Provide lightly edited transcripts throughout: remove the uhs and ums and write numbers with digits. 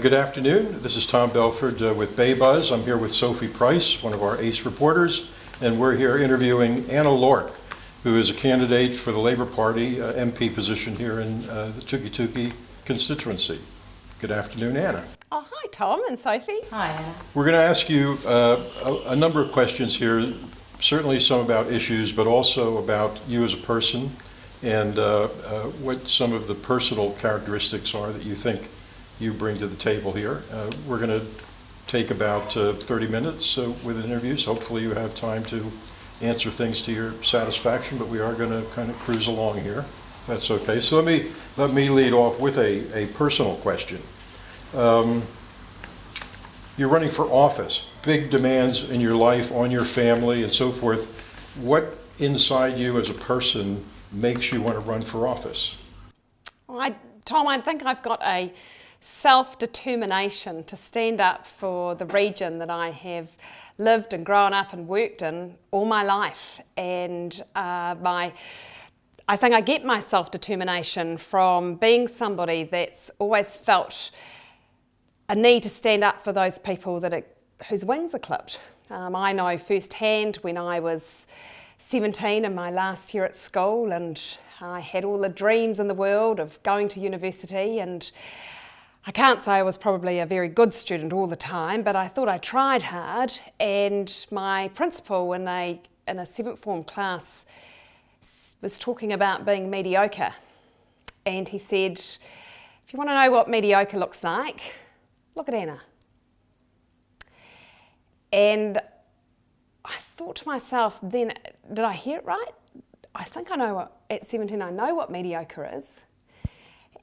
Good afternoon. This is Tom Belford with BayBuzz. I'm here with Sophie Price, one of our ACE reporters, and we're here interviewing Anna Lorck, who is a candidate for the Labour Party MP position here in the Tukituki constituency. Good afternoon, Anna. Oh, hi, Tom and Sophie. Hi, Anna. We're going to ask you a number of questions here, certainly some about issues, but also about you as a person and what some of the personal characteristics are that you think you bring to the table here. We're going to take about 30 minutes with interviews. Hopefully you have time to answer things to your satisfaction, but we are going to kind of cruise along here. That's okay. So let me lead off with a personal question. You're running for office, big demands in your life, on your family and so forth. What inside you as a person makes you want to run for office? Tom, I think I've got a self-determination to stand up for the region that I have lived and grown up and worked in all my life. And I think I get my self-determination from being somebody that's always felt a need to stand up for those people whose wings are clipped. I know firsthand when I was 17 in my last year at school, and I had all the dreams in the world of going to university, and I can't say I was probably a very good student all the time, but I thought I tried hard. And my principal in a 7th form class was talking about being mediocre. And he said, if you want to know what mediocre looks like, look at Anna. And I thought to myself then, did I hear it right? I think at 17 I know what mediocre is.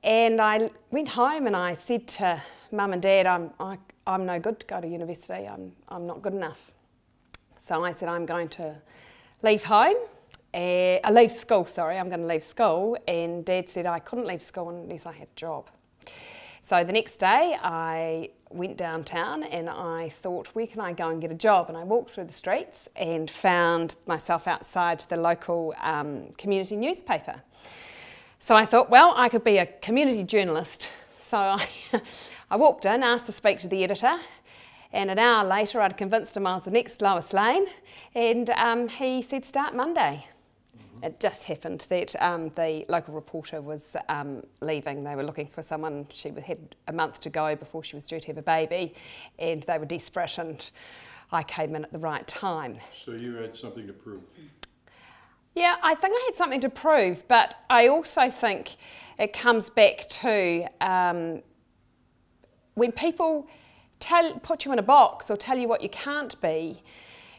And I went home and I said to Mum and Dad, I'm no good to go to university, I'm not good enough. So I said, I'm going to leave home, leave school, I'm going to leave school. And Dad said I couldn't leave school unless I had a job. So the next day I went downtown and I thought, where can I go and get a job? And I walked through the streets and found myself outside the local community newspaper. So I thought, well, I could be a community journalist. So I walked in, asked to speak to the editor, and an hour later I'd convinced him I was the next Lois Lane, and he said start Monday. Mm-hmm. It just happened that the local reporter was leaving. They were looking for someone. She had a month to go before she was due to have a baby, and they were desperate, and I came in at the right time. So you had something to prove. Yeah, I think I had something to prove, but I also think it comes back to when people put you in a box or tell you what you can't be,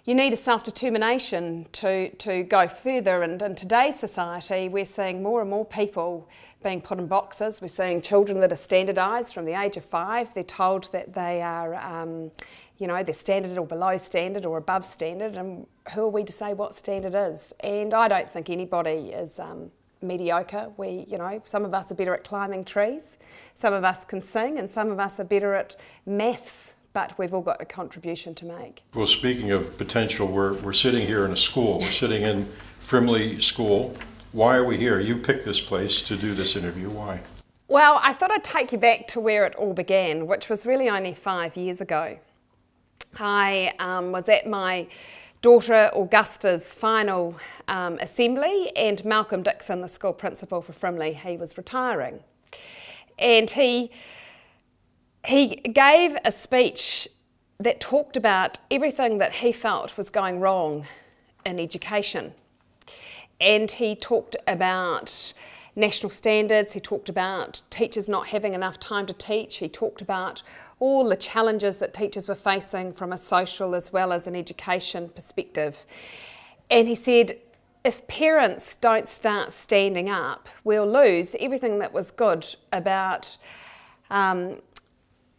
you need a self-determination to go further. And in today's society, we're seeing more and more people being put in boxes. We're seeing children that are standardised from the age of 5. They're told that they are, they're standard or below standard or above standard, and who are we to say what standard is? And I don't think anybody is mediocre. Some of us are better at climbing trees, some of us can sing, and some of us are better at maths, but we've all got a contribution to make. Well, speaking of potential, we're sitting here in a school. We're sitting in Frimley School. Why are we here? You picked this place to do this interview. Why? Well, I thought I'd take you back to where it all began, which was really only 5 years ago. I was at my daughter Augusta's final assembly, and Malcolm Dixon, the school principal for Frimley, he was retiring. And he gave a speech that talked about everything that he felt was going wrong in education. And he talked about national standards, he talked about teachers not having enough time to teach, he talked about all the challenges that teachers were facing from a social as well as an education perspective. And he said, if parents don't start standing up, we'll lose everything that was good about our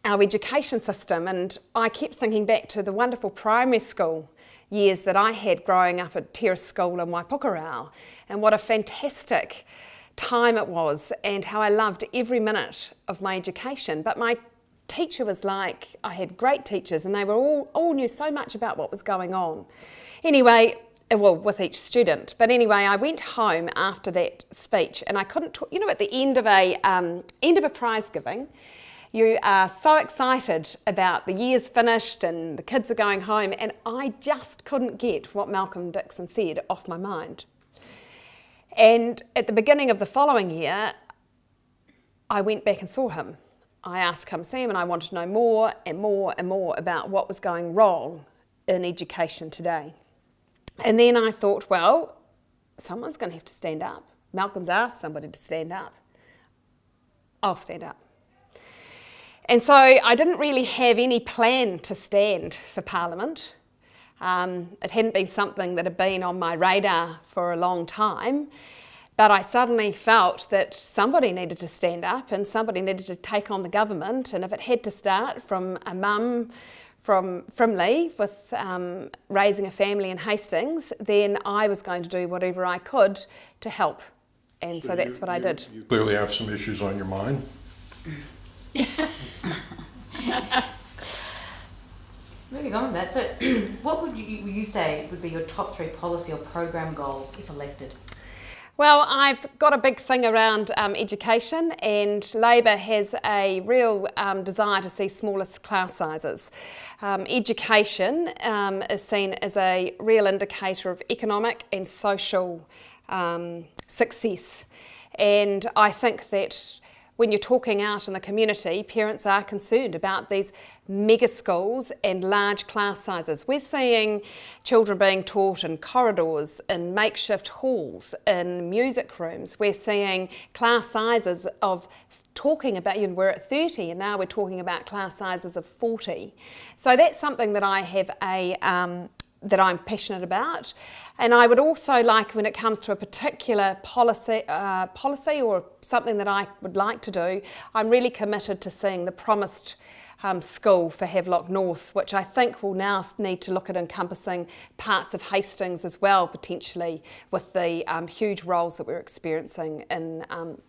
education system. And I kept thinking back to the wonderful primary school years that I had growing up at Terrace School in Waipukurau, and what a fantastic time it was, and how I loved every minute of my education. But my teacher was like, I had great teachers, and they were all knew so much about what was going on. Anyway, well, with each student. But anyway, I went home after that speech, and I couldn't talk, at the end of a prize giving, You are so excited about the year's finished and the kids are going home, and I just couldn't get what Malcolm Dixon said off my mind. And at the beginning of the following year, I went back and saw him. I asked him, Sam, and I wanted to know more and more and more about what was going wrong in education today. And then I thought, well, someone's going to have to stand up. Malcolm's asked somebody to stand up. I'll stand up. And so I didn't really have any plan to stand for Parliament. It hadn't been something that had been on my radar for a long time, but I suddenly felt that somebody needed to stand up and somebody needed to take on the government, and if it had to start from a mum from Lee with raising a family in Hastings, then I was going to do whatever I could to help. And so that's what I did. You clearly have some issues on your mind. Moving on, that's it. What would you say would be your top 3 policy or program goals if elected? Well, I've got a big thing around education, and Labor has a real desire to see smaller class sizes. Education is seen as a real indicator of economic and social success, and I think that when you're talking out in the community, parents are concerned about these mega schools and large class sizes. We're seeing children being taught in corridors, in makeshift halls, in music rooms. We're seeing class sizes of talking about, we're at 30 and now we're talking about class sizes of 40. So that's something that I have that I'm passionate about. And I would also like, when it comes to a particular policy or something that I would like to do, I'm really committed to seeing the promised school for Havelock North, which I think will now need to look at encompassing parts of Hastings as well, potentially, with the huge roles that we're experiencing in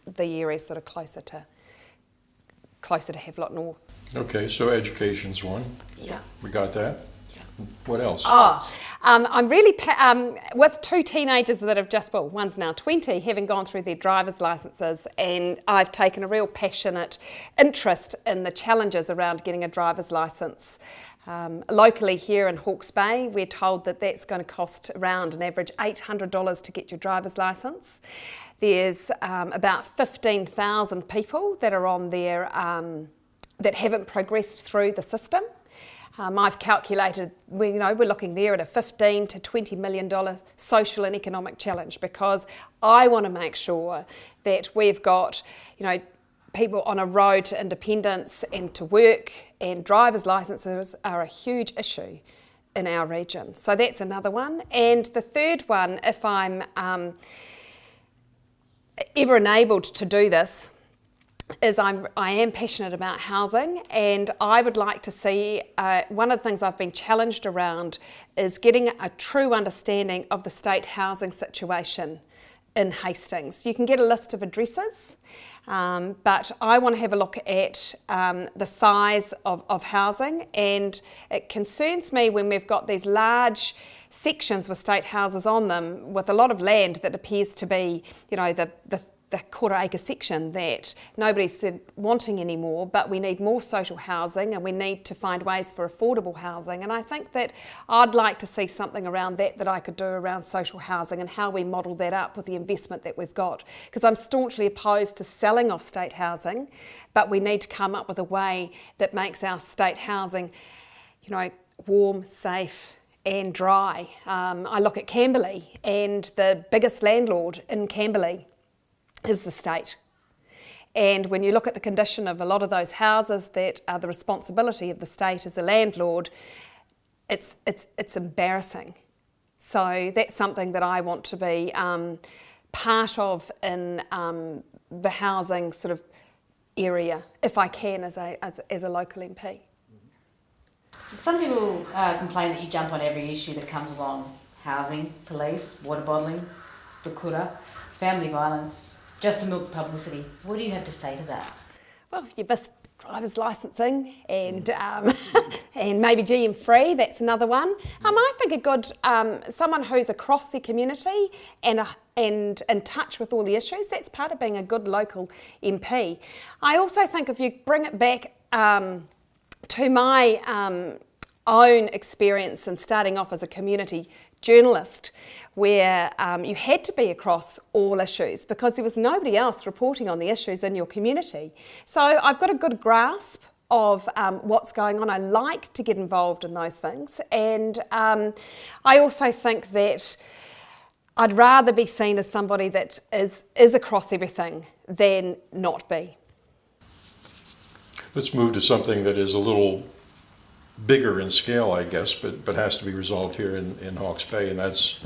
the areas sort of closer to Havelock North. Okay, so education's one. Yeah. We got that. What else? I'm really, with 2 teenagers that have just, well, one's now 20, having gone through their driver's licences, and I've taken a real passionate interest in the challenges around getting a driver's licence. Locally here in Hawke's Bay, we're told that that's going to cost around an average $800 to get your driver's licence. There's about 15,000 people that are on there that haven't progressed through the system. I've calculated, we're looking there at a $15 to $20 million social and economic challenge, because I want to make sure that we've got, people on a road to independence and to work, and driver's licences are a huge issue in our region. So that's another one. And the third one, if I'm ever enabled to do this, is I am passionate about housing, and I would like to see, one of the things I've been challenged around is getting a true understanding of the state housing situation in Hastings. You can get a list of addresses, but I want to have a look at the size of housing, and it concerns me when we've got these large sections with state houses on them with a lot of land that appears to be, the quarter-acre section that nobody's wanting anymore, but we need more social housing and we need to find ways for affordable housing. And I think that I'd like to see something around that I could do around social housing and how we model that up with the investment that we've got. Because I'm staunchly opposed to selling off state housing, but we need to come up with a way that makes our state housing, warm, safe, and dry. I look at Camberley, and the biggest landlord in Camberley is the state. And when you look at the condition of a lot of those houses that are the responsibility of the state as a landlord, it's embarrassing. So that's something that I want to be part of in the housing sort of area, if I can, as a local MP. Some people complain that you jump on every issue that comes along: housing, police, water bottling, the kura, family violence, just to milk publicity. What do you have to say to that? Well, you missed driver's licensing and and maybe GM free, that's another one. I think a good, someone who's across their community and in touch with all the issues, that's part of being a good local MP. I also think if you bring it back to my own experience in starting off as a community journalist, where you had to be across all issues because there was nobody else reporting on the issues in your community. So I've got a good grasp of what's going on. I like to get involved in those things, and I also think that I'd rather be seen as somebody that is across everything than not be. Let's move to something that is a little bigger in scale, I guess, but has to be resolved here in Hawke's Bay, and that's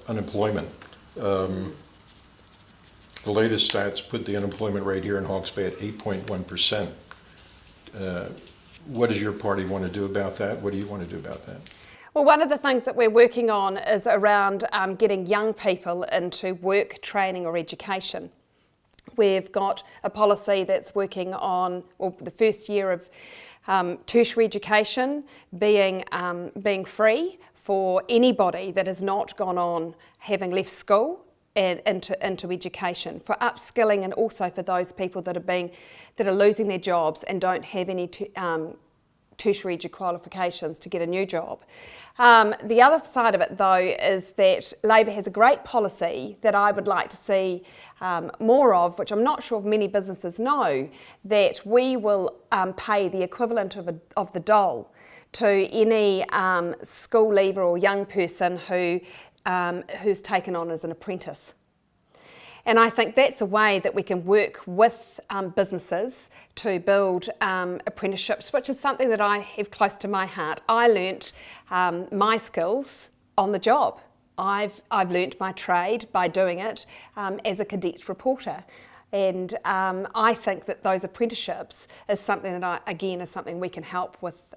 unemployment. The latest stats put the unemployment rate here in Hawke's Bay at 8.1%. What does your party want to do about that? What do you want to do about that? Well, one of the things that we're working on is around getting young people into work, training or education. We've got a policy that's working on the first year of tertiary education being free for anybody that has not gone on having left school and into education, for upskilling, and also for those people that are losing their jobs and don't have any tertiary qualifications to get a new job. The other side of it, though, is that Labor has a great policy that I would like to see more of, which I'm not sure if many businesses know, that we will pay the equivalent of the dole to any school leaver or young person who's taken on as an apprentice. And I think that's a way that we can work with businesses to build apprenticeships, which is something that I have close to my heart. I learnt my skills on the job. I've learnt my trade by doing it as a cadet reporter. And I think that those apprenticeships is something that, is something we can help with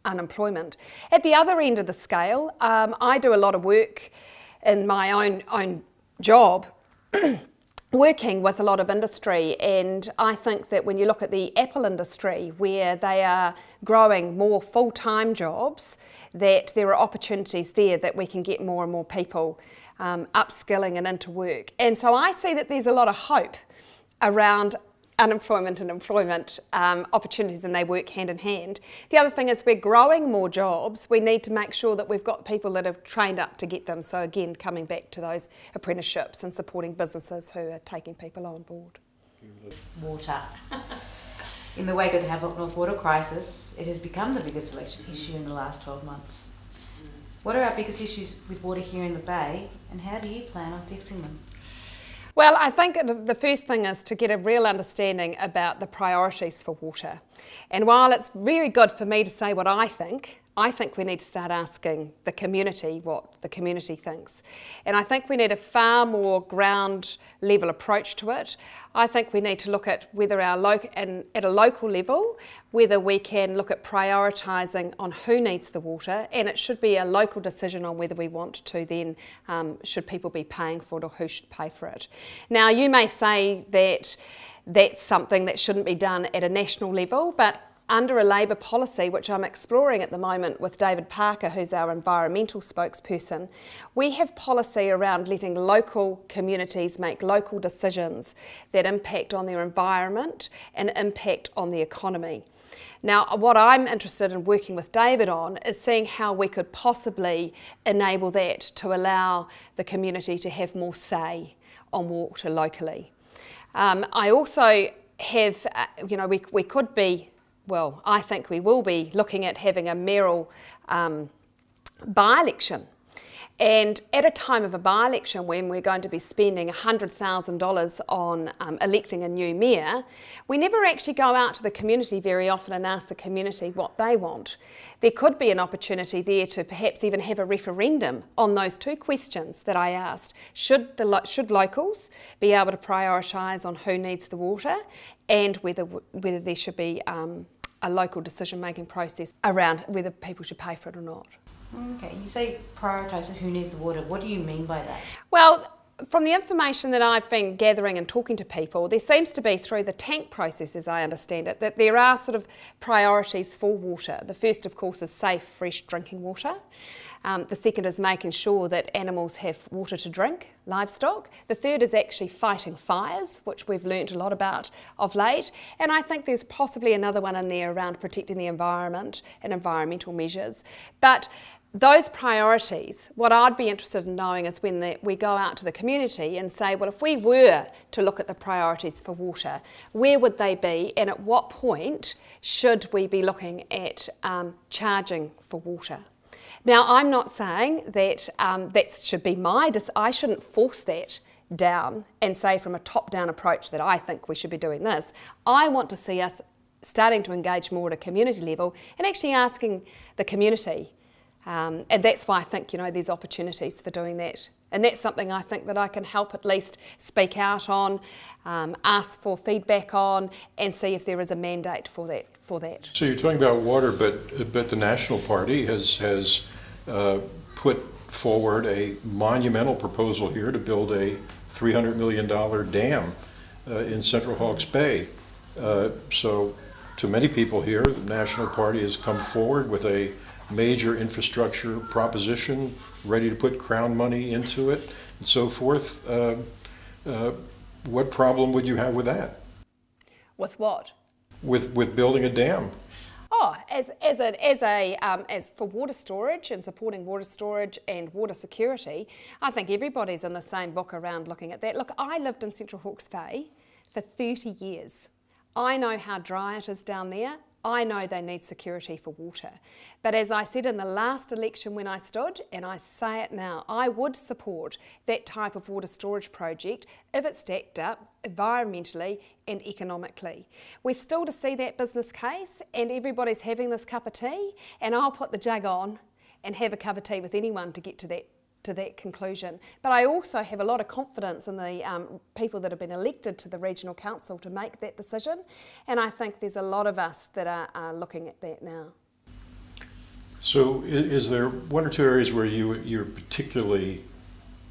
unemployment. At the other end of the scale, I do a lot of work in my own job working with a lot of industry, and I think that when you look at the Apple industry, where they are growing more full-time jobs, that there are opportunities there that we can get more and more people upskilling and into work. And so I see that there's a lot of hope around unemployment and employment opportunities, and they work hand in hand. The other thing is we're growing more jobs. We need to make sure that we've got people that have trained up to get them. So again, coming back to those apprenticeships and supporting businesses who are taking people on board. Water. In the wake of the Havelock North water crisis, it has become the biggest election issue in the last 12 months. What are our biggest issues with water here in the Bay, and how do you plan on fixing them? Well, I think the first thing is to get a real understanding about the priorities for water. And while it's very good for me to say what I think we need to start asking the community what the community thinks. And I think we need a far more ground level approach to it. I think we need to look at whether at a local level, whether we can look at prioritising on who needs the water, and it should be a local decision on whether we want to then, should people be paying for it or who should pay for it. Now, you may say that that's something that shouldn't be done at a national level, but under a Labor policy, which I'm exploring at the moment with David Parker, who's our environmental spokesperson, we have policy around letting local communities make local decisions that impact on their environment and impact on the economy. Now, what I'm interested in working with David on is seeing how we could possibly enable that to allow the community to have more say on water locally. I also have, we could be, well, I think we will be looking at having a mayoral by-election. And at a time of a by-election when we're going to be spending $100,000 on electing a new mayor, we never actually go out to the community very often and ask the community what they want. There could be an opportunity there to perhaps even have a referendum on those two questions that I asked. Should locals be able to prioritise on who needs the water, and whether there should be a local decision-making process around whether people should pay for it or not. Okay, you say prioritise who needs the water. What do you mean by that? Well, from the information that I've been gathering and talking to people, there seems to be, through the tank process as I understand it, that there are sort of priorities for water. The first, of course, is safe, fresh drinking water. The second is making sure that animals have water to drink, livestock. The third is actually fighting fires, which we've learnt a lot about of late. And I think there's possibly another one in there around protecting the environment and environmental measures. But those priorities, what I'd be interested in knowing is when we go out to the community and say, well, if we were to look at the priorities for water, where would they be, and at what point should we be looking at charging for water? Now, I'm not saying that that should be I shouldn't force that down and say from a top-down approach that I think we should be doing this. I want to see us starting to engage more at a community level and actually asking the community. And that's why I think, there's opportunities for doing that. And that's something I think that I can help at least speak out on, ask for feedback on, and see if there is a mandate for that. So you're talking about water, but the National Party has put forward a monumental proposal here to build a $300 million dam in Central Hawke's Bay. So to many people here, the National Party has come forward with a major infrastructure proposition, ready to put Crown money into it and so forth. What problem would you have with that? With what? With building a dam. Oh, as for water storage and supporting water storage and water security, I think everybody's in the same book around looking at that. Look, I lived in Central Hawke's Bay for 30 years. I know how dry it is down there. I know they need security for water. But as I said in the last election when I stood, and I say it now, I would support that type of water storage project if it stacked up environmentally and economically. We're still to see that business case, and everybody's having this cup of tea, and I'll put the jug on and have a cup of tea with anyone to get to that conclusion. But I also have a lot of confidence in the people that have been elected to the regional council to make that decision, and I think there's a lot of us that are looking at that now. So is there one or two areas where you're particularly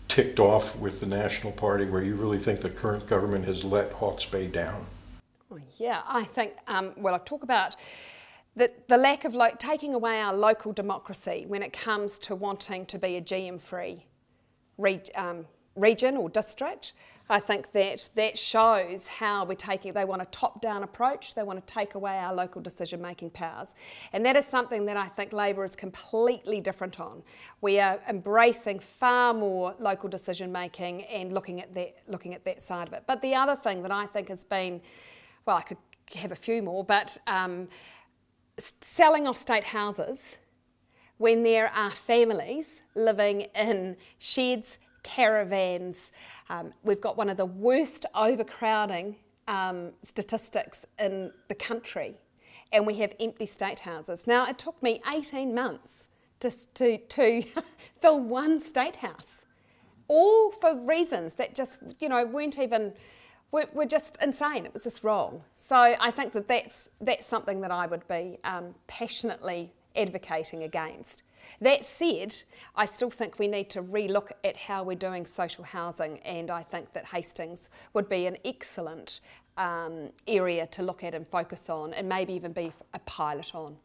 ticked off with the National Party, where you really think the current government has let Hawke's Bay down? Oh, yeah, I think, I talk about the lack of taking away our local democracy when it comes to wanting to be a GM-free region or district. I think that shows how they want a top-down approach. They want to take away our local decision-making powers. And that is something that I think Labor is completely different on. We are embracing far more local decision-making and looking at that side of it. But the other thing that I think has been, well, I could have a few more, but selling off state houses when there are families living in sheds, caravans. We've got one of the worst overcrowding statistics in the country, and we have empty state houses. Now, it took me 18 months to fill one state house, all for reasons that just, weren't even, were just insane. It was just wrong. So I think that's something that I would be passionately advocating against. That said, I still think we need to relook at how we're doing social housing, and I think that Hastings would be an excellent area to look at and focus on, and maybe even be a pilot on.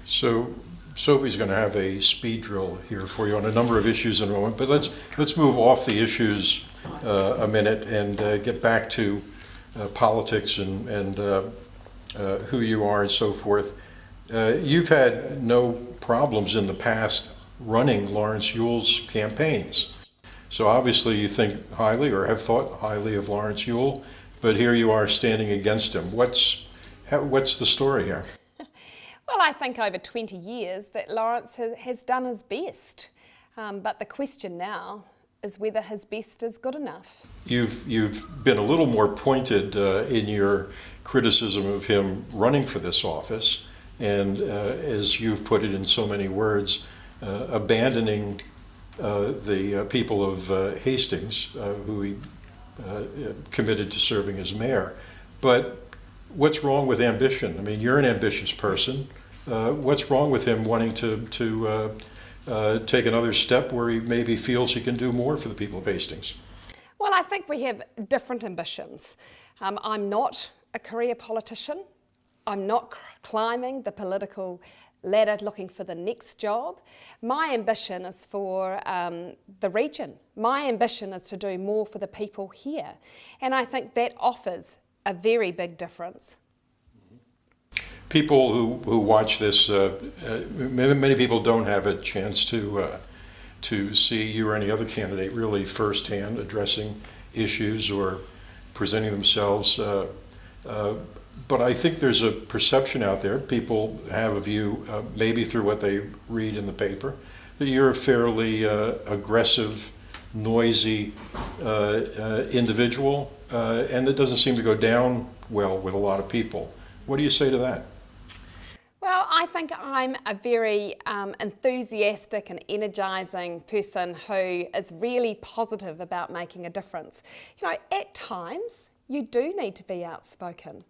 So Sophie's going to have a speed drill here for you on a number of issues in a moment, but let's move off the issues a minute and get back to politics and who you are and so forth. You've had no problems in the past running Lawrence Yule's campaigns. So obviously you think highly, or have thought highly, of Lawrence Yule, but here you are standing against him. What's the story here? Well, I think over 20 years that Lawrence has done his best. But the question now is whether his best is good enough. You've been a little more pointed in your criticism of him running for this office, and as you've put it in so many words, abandoning the people of Hastings, who he committed to serving as mayor. But what's wrong with ambition? I mean, you're an ambitious person. What's wrong with him wanting to take another step where he maybe feels he can do more for the people of Hastings? Well, I think we have different ambitions. I'm not a career politician. I'm not climbing the political ladder looking for the next job. My ambition is for the region. My ambition is to do more for the people here. And I think that offers a very big difference. People who watch this, many people don't have a chance to see you or any other candidate really firsthand addressing issues or presenting themselves. But I think there's a perception out there, people have a view, maybe through what they read in the paper, that you're a fairly aggressive, noisy individual, and it doesn't seem to go down well with a lot of people. What do you say to that? Well, I think I'm a very enthusiastic and energising person who is really positive about making a difference. You know, at times you do need to be outspoken.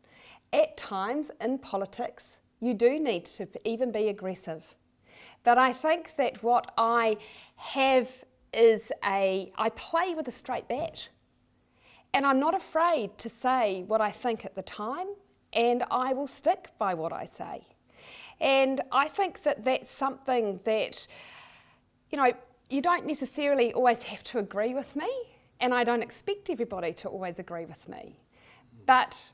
At times in politics you do need to even be aggressive. But I think that what I have is I play with a straight bat. And I'm not afraid to say what I think at the time, and I will stick by what I say. And I think that that's something that, you know, you don't necessarily always have to agree with me, and I don't expect everybody to always agree with me. But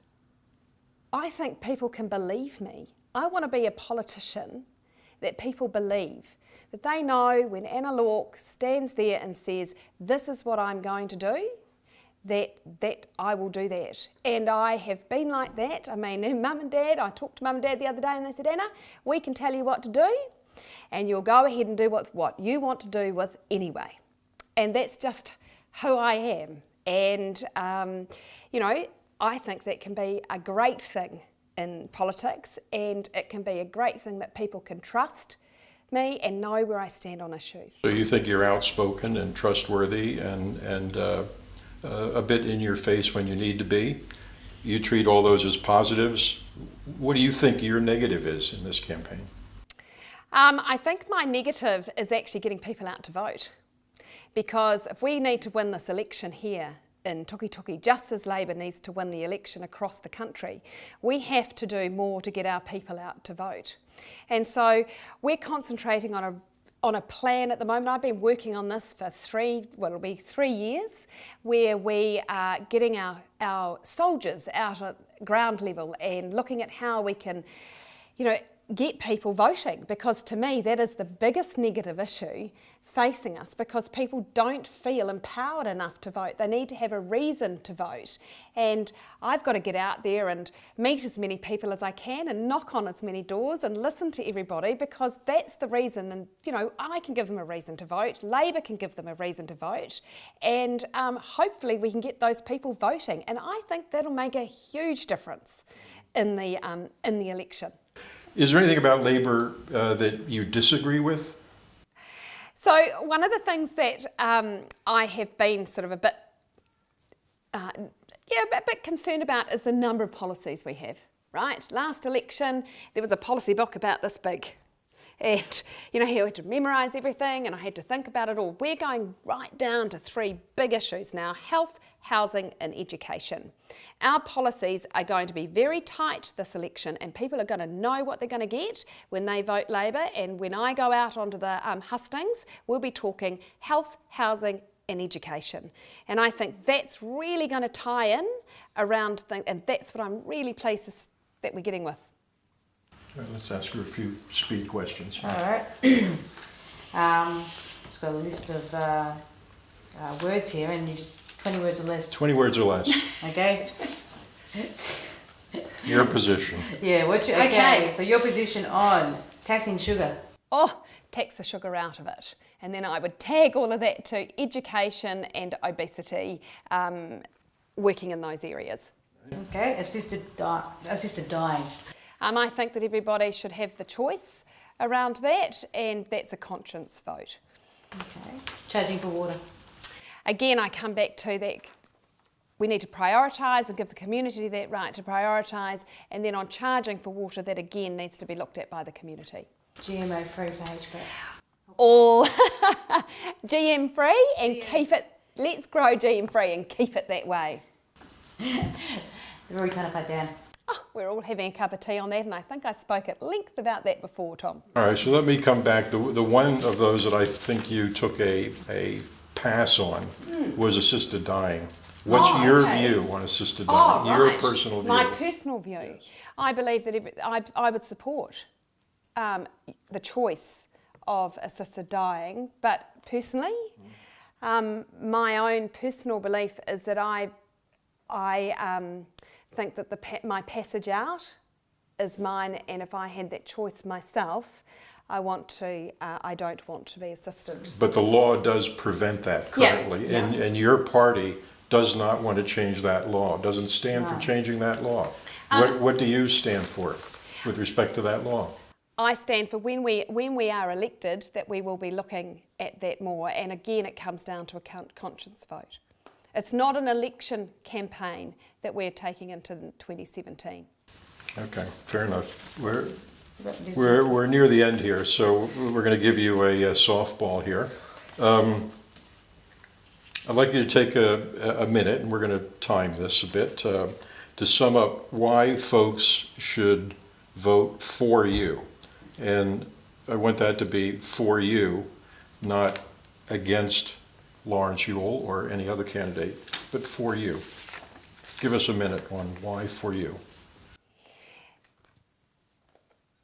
I think people can believe me. I want to be a politician that people believe, that they know when Anna Lorck stands there and says, this is what I'm going to do, that I will do that. And I have been like that. I mean, Mum and Dad, I talked to Mum and Dad the other day and they said, Anna, we can tell you what to do and you'll go ahead and do what you want to do with anyway. And that's just who I am. And, you know, I think that can be a great thing in politics, and it can be a great thing that people can trust me and know where I stand on issues. So you think you're outspoken and trustworthy and a bit in your face when you need to be? You treat all those as positives. What do you think your negative is in this campaign? I think my negative is actually getting people out to vote. Because if we need to win this election here in Tukituki, just as Labour needs to win the election across the country, we have to do more to get our people out to vote. And so we're concentrating on a plan at the moment. I've been working on this for it'll be 3 years, where we are getting our soldiers out at ground level and looking at how we can, you know, get people voting, because to me that is the biggest negative issue facing us, because people don't feel empowered enough to vote. They need to have a reason to vote, and I've got to get out there and meet as many people as I can and knock on as many doors and listen to everybody, because that's the reason. And you know, I can give them a reason to vote, Labour can give them a reason to vote, and hopefully we can get those people voting, and I think that'll make a huge difference in the election. Is there anything about Labour that you disagree with? So one of the things that I have been sort of a bit concerned about is the number of policies we have, right? Last election, there was a policy book about this big. And, you know, I had to memorise everything and I had to think about it all. We're going right down to 3 big issues now: health, housing and education. Our policies are going to be very tight this election, and people are going to know what they're going to get when they vote Labour. And when I go out onto the hustings, we'll be talking health, housing and education. And I think that's really going to tie in around things, and that's what I'm really pleased that we're getting with. Let's ask her a few speed questions. All right. It's got a list of words here, and you just 20 words or less. 20 words or less. Okay. Your position. Yeah. Okay. So your position on taxing sugar. Oh, tax the sugar out of it. And then I would tag all of that to education and obesity, working in those areas. Okay. Assisted dying. I think that everybody should have the choice around that, and that's a conscience vote. Okay. Charging for water. Again, I come back to that. We need to prioritise and give the community that right to prioritise, and then on charging for water, that again needs to be looked at by the community. GMO free for HP. All GM free, and keep it let's grow GM free and keep it that way. They've already turned upside down. Oh, we're all having a cup of tea on that, and I think I spoke at length about that before, Tom. All right, so let me come back. The one of those that I think you took a pass on was assisted dying. What's your view on assisted dying? Your personal view? My personal view. I believe that I would support the choice of assisted dying, but personally, my own personal belief is that I think that my passage out is mine, and if I had that choice myself, I don't want to be assisted. But the law does prevent that currently, Yeah. And your party does not want to change that law, doesn't stand for changing that law. What do you stand for with respect to that law? I stand for when we are elected that we will be looking at that more, and again it comes down to a conscience vote. It's not an election campaign that we're taking into 2017. Okay, fair enough. We're near the end here, so we're going to give you a softball here. I'd like you to take a minute, and we're going to time this a bit, to sum up why folks should vote for you. And I want that to be for you, not against Lawrence Yule or any other candidate, but for you. Give us a minute on why for you.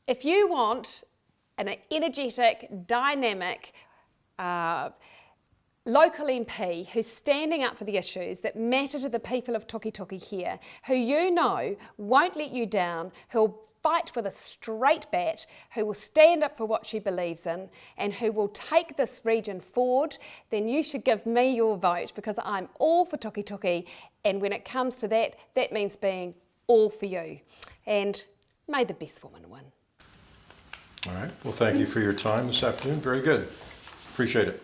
If you want an energetic, dynamic, local MP who's standing up for the issues that matter to the people of Tukituki here, who you know won't let you down, who'll fight with a straight bat, who will stand up for what she believes in, and who will take this region forward, then you should give me your vote, because I'm all for Tukituki, and when it comes to that, that means being all for you. And may the best woman win. All right, well, thank you for your time this afternoon. Very good. Appreciate it.